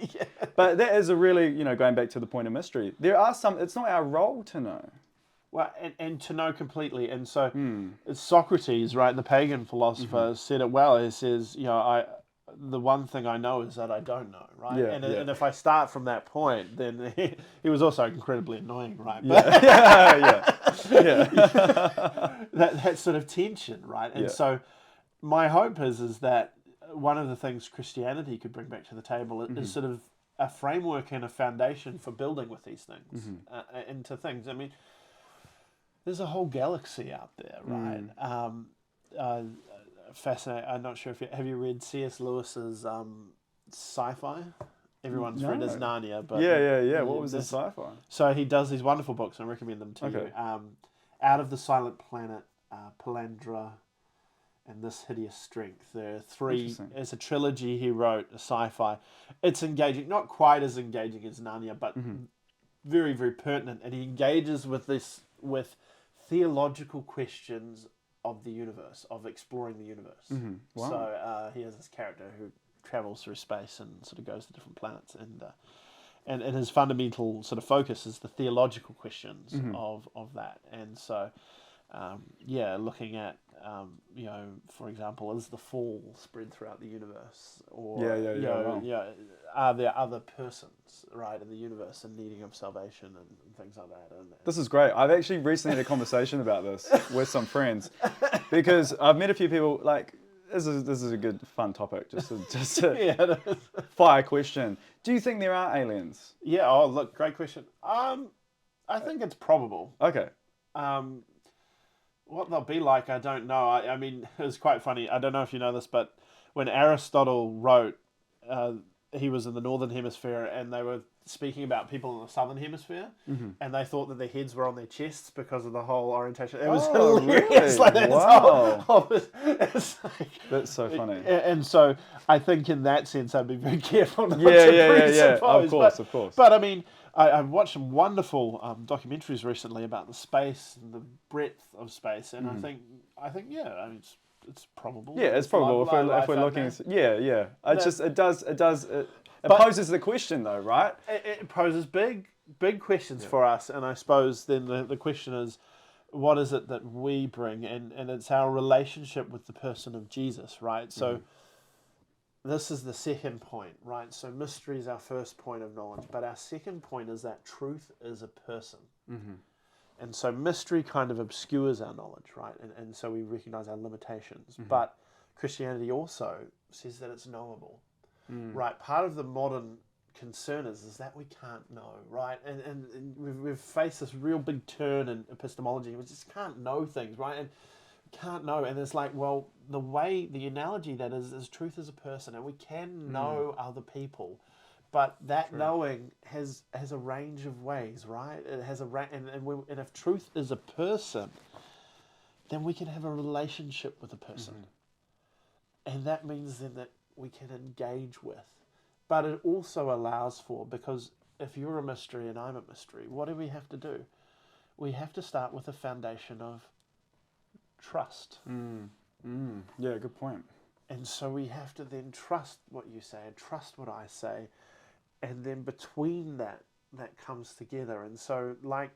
But that is a really, you know, going back to the point of mystery. There are some, it's not our role to know. Well, and to know completely. And so it's Socrates, right, the pagan philosopher, said it well. He says, you know, the one thing I know is that I don't know, right? And if I start from that point, then he was also incredibly annoying, right? That sort of tension, right? And so my hope is that one of the things Christianity could bring back to the table is sort of a framework and a foundation for building with these things into things. I mean, there's a whole galaxy out there, right? Fascinating. I'm not sure if have you read C.S. Lewis's sci-fi? Everyone's read his Narnia, but What was his sci-fi? So he does these wonderful books. I recommend them to you. Out of the Silent Planet, Palandra, and This Hideous Strength. There are three. It's a trilogy he wrote, a sci-fi. It's engaging, not quite as engaging as Narnia, but very, very pertinent. And he engages with theological questions of the universe, of exploring the universe. Wow. So he has this character who travels through space and sort of goes to different planets, and his fundamental sort of focus is the theological questions of that. And so, looking at you know, for example, is the fall spread throughout the universe, or are there other persons, right, in the universe in needing of salvation and things like that? And this is great. I've actually recently had a conversation about this with some friends because I've met a few people. Like, this is a good fun topic. Just a fire question. Do you think there are aliens? Yeah. Oh, look, great question. I think it's probable. Okay. What they'll be like, I don't know. I mean, it was quite funny. I don't know if you know this, but when Aristotle wrote, he was in the northern hemisphere, and they were speaking about people in the southern hemisphere, and they thought that their heads were on their chests because of the whole orientation. It was hilarious. Really? Wow. It's like, that's so funny. And so I think in that sense, I'd be very careful not to presuppose. Of course. But I mean, I've watched some wonderful documentaries recently about the space and the breadth of space, and I think I mean, it's probable. Yeah, it's probable if we're looking. It poses the question though, right? It poses big questions for us, and I suppose then the question is, what is it that we bring, and it's our relationship with the person of Jesus, right? So. This is the second point, right? So mystery is our first point of knowledge, but our second point is that truth is a person. And so mystery kind of obscures our knowledge, right? And so we recognize our limitations. But Christianity also says that it's knowable, right? Part of the modern concern is that we can't know, right? And we've faced this real big turn in epistemology. We just can't know things, right? And can't know, and it's like, well, the analogy that is truth is a person, and we can know other people, but that knowing has a range of ways, right? It has a and if truth is a person, then we can have a relationship with a person, and that means then that we can engage with, but it also allows for, because if you're a mystery and I'm a mystery, what do we have to do? We have to start with a foundation of trust. Yeah, good point. And so we have to then trust what you say and trust what I say, and then between that comes together. And so like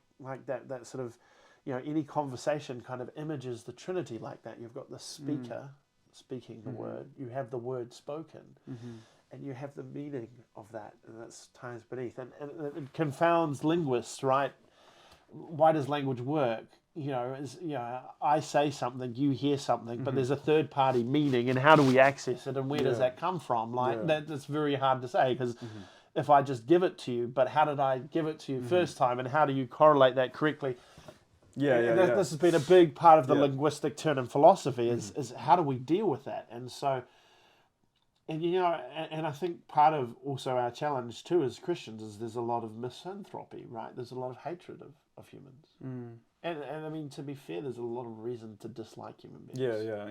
that sort of, you know, any conversation kind of images the Trinity like that. You've got the speaker speaking the word, you have the word spoken, and you have the meaning of that, and that's times beneath. And it confounds linguists, right? Why does language work? I say something, you hear something, but there's a third party meaning, and how do we access it, and where does that come from? That's very hard to say, because if I just give it to you, but how did I give it to you first time, and how do you correlate that correctly? This has been a big part of the linguistic turn in philosophy, is how do we deal with that? And so And and I think part of also our challenge too as Christians is there's a lot of misanthropy, right? There's a lot of hatred of humans. And I mean, to be fair, there's a lot of reason to dislike human beings. Yeah.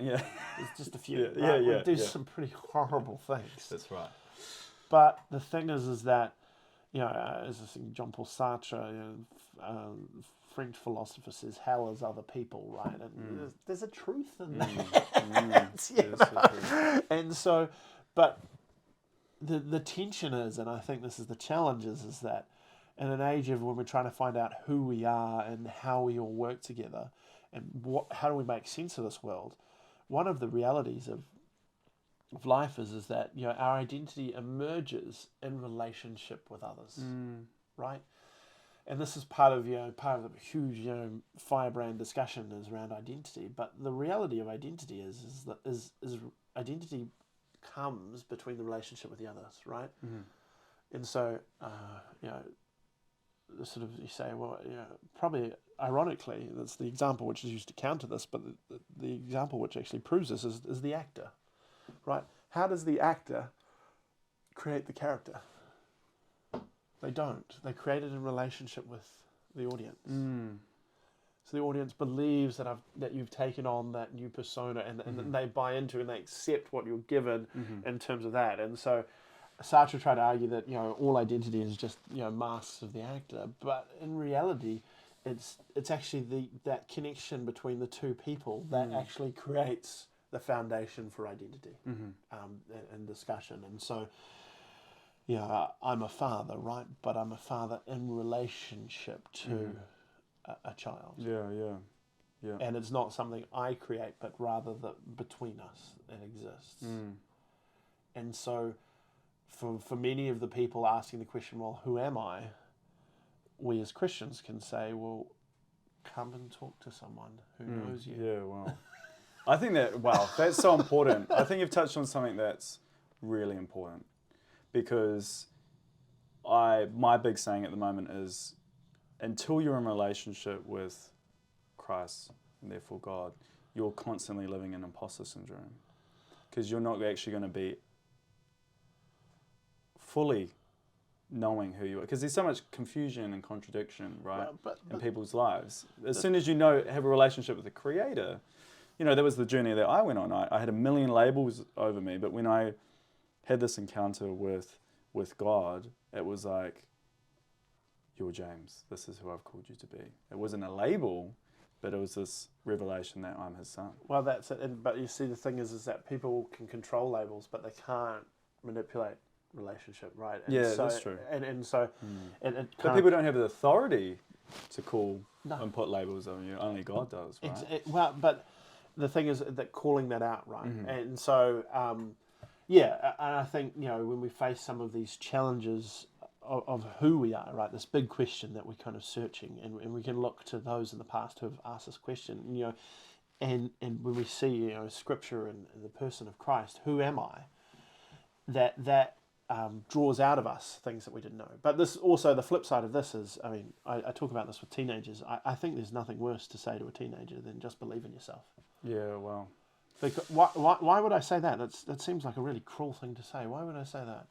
There's just a few. Yeah, right? yeah, We do yeah. some pretty horrible things. That's right. But the thing is that, as I think John Paul Sartre, French philosopher, says, hell is other people, right? And there's a truth in that. And so, but the tension is, and I think this is the challenge is that in an age of when we're trying to find out who we are and how we all work together and how do we make sense of this world, one of the realities of life is that our identity emerges in relationship with others, right? And this is part of the huge firebrand discussion is around identity. But the reality of identity is that identity comes between the relationship with the others, right? And so sort of you say, well, probably ironically that's the example which is used to counter this, but the example which actually proves this is the actor. Right? How does the actor create the character? They don't. They create it in relationship with the audience. So the audience believes that you've taken on that new persona, and they buy into and they accept what you're given in terms of that. And so Sartre tried to argue that all identity is just masks of the actor, but in reality, it's actually that connection between the two people that actually creates the foundation for identity and discussion. And so, I'm a father, right? But I'm a father in relationship to a child. Yeah. And it's not something I create, but rather that between us it exists. And so, for many of the people asking the question, well, who am I? We as Christians can say, well, come and talk to someone who knows you. Yeah, wow. I think that's so important. I think you've touched on something that's really important because my big saying at the moment is until you're in a relationship with Christ and therefore God, you're constantly living in imposter syndrome because you're not actually going to be fully knowing who you are because there's so much confusion and contradiction, right, in people's lives. As soon as have a relationship with the Creator, that was the journey that I went on. I had a million labels over me, but when I had this encounter with God, it was like, you're James. This is who I've called you to be. It wasn't a label, but it was this revelation that I'm his son. Well, that's it. But you see, the thing is that people can control labels, but they can't manipulate relationship, right? And that's true. And so... But people don't have the authority to call and put labels on you. Only God does, right? But the thing is that calling that out, right? And so, and I think, when we face some of these challenges of who we are, right, this big question that we're kind of searching, and we can look to those in the past who have asked this question, and when we see, Scripture and the person of Christ, who am I? That draws out of us things that we didn't know. But this also, the flip side of this is, I talk about this with teenagers. I think there's nothing worse to say to a teenager than just believe in yourself. Yeah, well. Because, why would I say that? That seems like a really cruel thing to say. Why would I say that,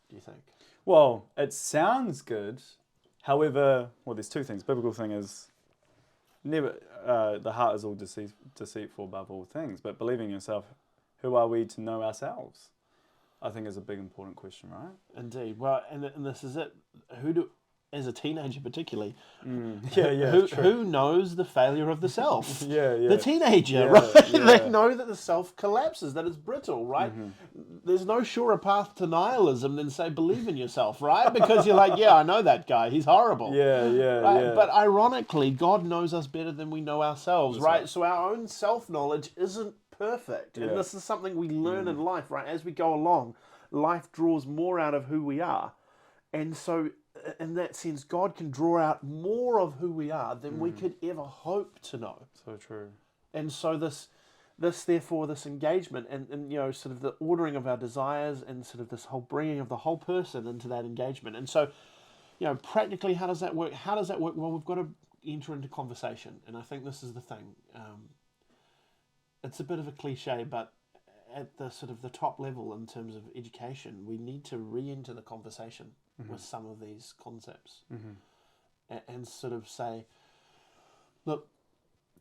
do you think? Well, it sounds good. However, there's two things. Biblical thing is never, the heart is all deceitful above all things. But believing in yourself, who are we to know ourselves? I think is a big important question, right? Indeed. Well, and this is it. As a teenager particularly, who knows the failure of the self? The teenager, right? They know that the self collapses, that it's brittle, right? There's no surer path to nihilism than say believe in yourself, right? Because you're like, I know that guy, he's horrible. Right? But ironically, God knows us better than we know ourselves, right? So our own self-knowledge isn't perfect. And this is something we learn in life, right? As we go along, life draws more out of who we are. And so in that sense, God can draw out more of who we are than we could ever hope to know. So true. And so this engagement and sort of the ordering of our desires and sort of this whole bringing of the whole person into that engagement. And so, practically, how does that work? Well, we've got to enter into conversation. And I think this is the thing. It's a bit of a cliche, but at the sort of the top level in terms of education, we need to re-enter the conversation with some of these concepts, and sort of say, look,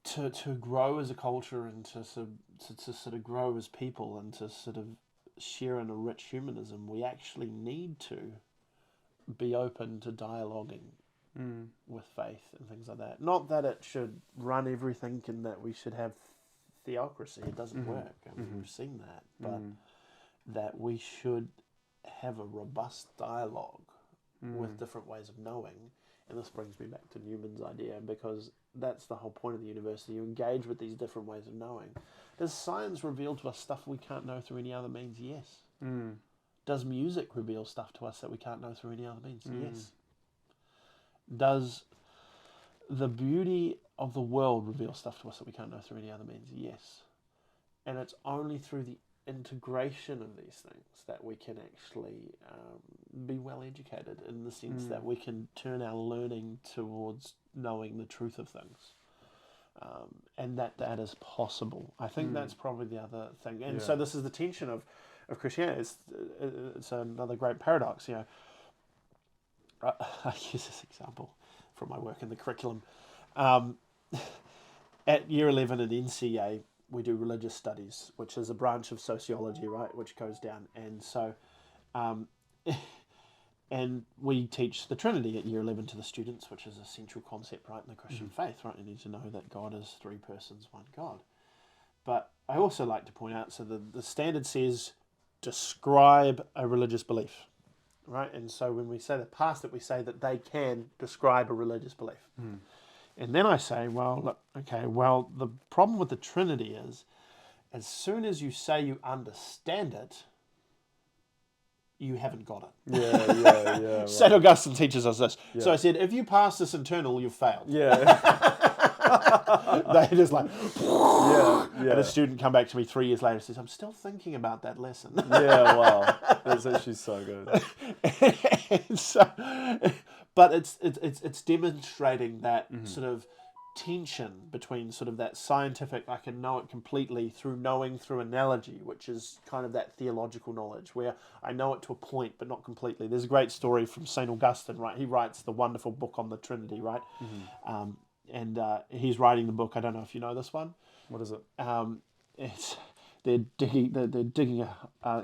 to grow as a culture and to sort of grow as people and to sort of share in a rich humanism, we actually need to be open to dialoguing with faith and things like that. Not that it should run everything and that we should have theocracy. It doesn't work. I mean, we've seen that. But that we should have a robust dialogue with different ways of knowing. And this brings me back to Newman's idea, because that's the whole point of the university. You engage with these different ways of knowing. Does science reveal to us stuff we can't know through any other means? Yes. Does music reveal stuff to us that we can't know through any other means? Yes. Does the beauty of the world reveal stuff to us that we can't know through any other means? Yes. And it's only through the integration of these things that we can actually be well educated, in the sense that we can turn our learning towards knowing the truth of things, and that is possible. I think that's probably the other thing. And so this is the tension of Christianity. It's another great paradox. You know, I use this example from my work in the curriculum. At year 11 in NCA, we do religious studies, which is a branch of sociology, right, which goes down. And so, and we teach the Trinity at year 11 to the students, which is a central concept, right, in the Christian faith, right? You need to know that God is three persons, one God. But I also like to point out, so the standard says, describe a religious belief, right? And so when we say that past it, we say that they can describe a religious belief. And then I say, well, look, okay, well, the problem with the Trinity is, as soon as you say you understand it, you haven't got it. Yeah. Right. St. Augustine teaches us this. Yeah. So I said, if you pass this internal, you've failed. Yeah. They just like, Yeah. and a student come back to me 3 years later and says, I'm still thinking about that lesson. Yeah. Wow. That's actually so good. And so, but it's demonstrating that sort of tension between sort of that scientific, I can know it completely through knowing through analogy, which is kind of that theological knowledge where I know it to a point but not completely. There's a great story from St. Augustine, right? He writes the wonderful book on the Trinity, right? And he's writing the book. I don't know if you know this one. What is it? It's they're digging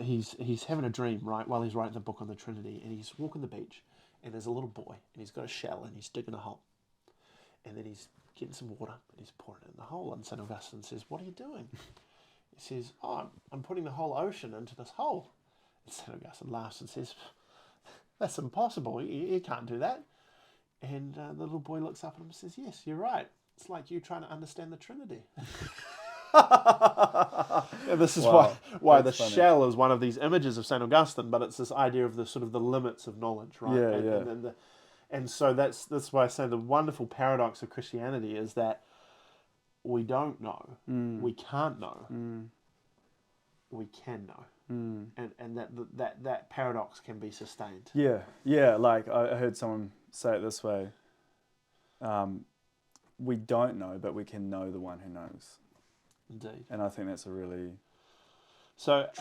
he's having a dream, right, while he's writing the book on the Trinity, and he's walking the beach, and there's a little boy, and he's got a shell, and he's digging a hole, and then he's getting some water, and he's pouring it in the hole, and St. Augustine says, what are you doing? He says, oh, I'm putting the whole ocean into this hole. And St. Augustine laughs and says, that's impossible, you can't do that. And the little boy looks up at him and says, yes, you're right. It's like you trying to understand the Trinity. And this is why the shell is one of these images of St. Augustine, but it's this idea of the sort of the limits of knowledge, right? And so that's why I say the wonderful paradox of Christianity is that we don't know, we can't know, we can know. And that paradox can be sustained. Yeah. Like I heard someone say it this way: we don't know, but we can know the one who knows. Indeed. And I think that's a really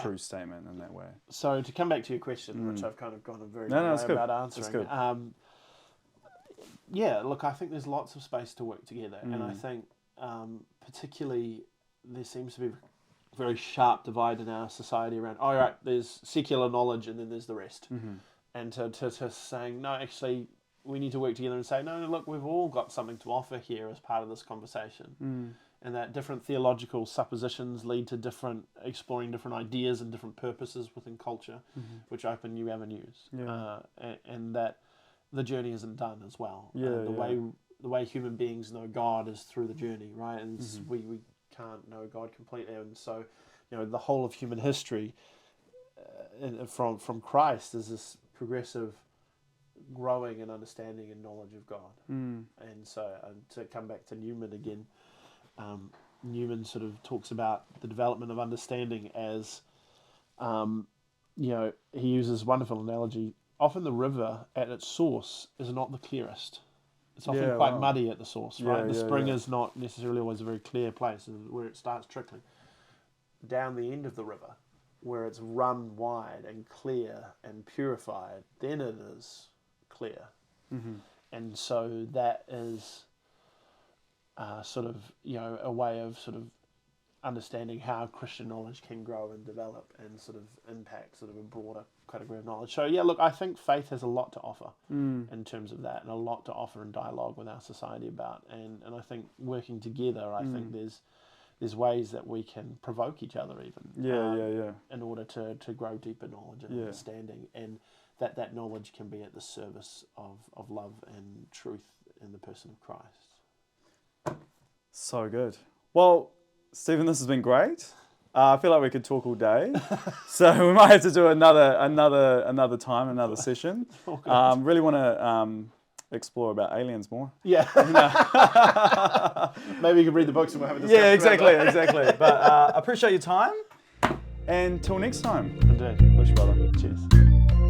true statement in that way. So to come back to your question, which I've kind of gone a very good way about answering. Look, I think there's lots of space to work together, and I think particularly there seems to be a very sharp divide in our society around, there's secular knowledge and then there's the rest. And to saying, no, actually, we need to work together and say, no, look, we've all got something to offer here as part of this conversation. And that different theological suppositions lead to exploring different ideas and different purposes within culture, which open new avenues. And that the journey isn't done as well. The way human beings know God is through the journey, right? And we can't know God completely. And so, the whole of human history from Christ is this progressive growing and understanding and knowledge of God. And so to come back to Newman again, Newman sort of talks about the development of understanding as, he uses a wonderful analogy. Often the river at its source is not the clearest. It's often quite muddy at the source, right? The spring is not necessarily always a very clear place where it starts trickling. down the end of the river, where it's run wide and clear and purified, then it is clear. Mm-hmm. And so that is sort of, a way of sort of understanding how Christian knowledge can grow and develop and sort of impact sort of a broader category of knowledge. So yeah, look, I think faith has a lot to offer in terms of that, and a lot to offer in dialogue with our society about. And I think working together, I think there's ways that we can provoke each other even. In order to grow deeper knowledge and understanding, and that knowledge can be at the service of love and truth in the person of Christ. So good. Well, Stephen, this has been great. I feel like we could talk all day, so we might have to do another time, another session. Really want to explore about aliens more. Yeah. Maybe you can read the books and we'll have a discussion. Yeah, exactly. But I appreciate your time, and till next time. Indeed. Bless you, brother. Cheers.